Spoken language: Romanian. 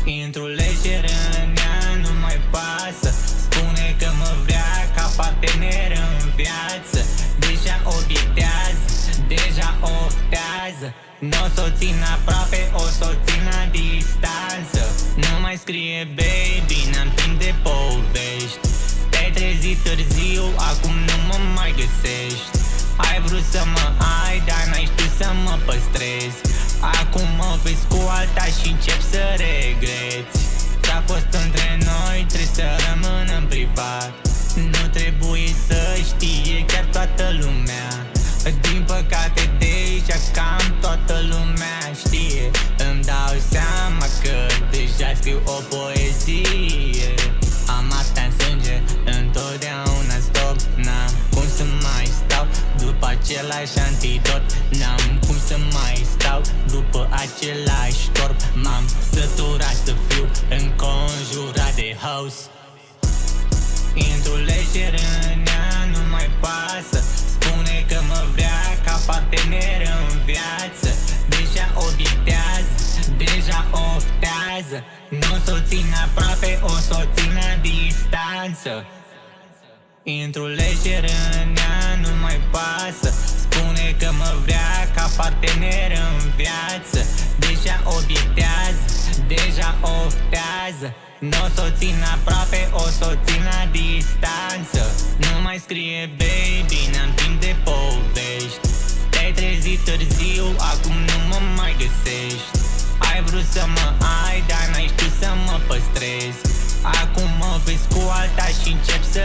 Intru lejer în ea, nu mai pasă. Spune că mă vrea ca partener în viață. Deja obiectează, deja oftează. N-o s-o țin aproape, o s-o țin la distanță. Nu mai scrie baby, n-am timp de povești. Te-ai trezit târziu, acum nu mă mai găsești. Ai vrut să mă ai, dar n-ai știut să mă păstrezi. Acum mă vezi cu alta și încep să regreți. Ce-a fost între noi trebuie să rămână în privat. Nu trebuie să știe chiar toată lumea. Din păcate deja cam toată lumea știe. Îmi dau seama că deja scriu o poezie. Am arta în sânge, întotdeauna stop. N-am cum să mai stau după același antidot. N-am cum să mai stau după același corp. M-am săturat să fiu înconjurat de house. Intru lejer în ea, nu mai pasă. Spune că mă vrea ca partener în viață. Deja obiectează, deja oftează. Nu s-o țin aproape, o s-o țin la distanță. Intru lejer în ea, nu mai pasă. Spune că mă vrea ca partener în viață. Deja obiectează, deja oftează. Nu s-o țin aproape, o s-o țin la distanță. Nu mai scrie baby, n-am timp de povești. Te-ai trezit târziu, acum nu mă mai găsești. Ai vrut să mă ai, dar n-ai știut să mă păstrezi. Acum mă vezi cu alta și încep să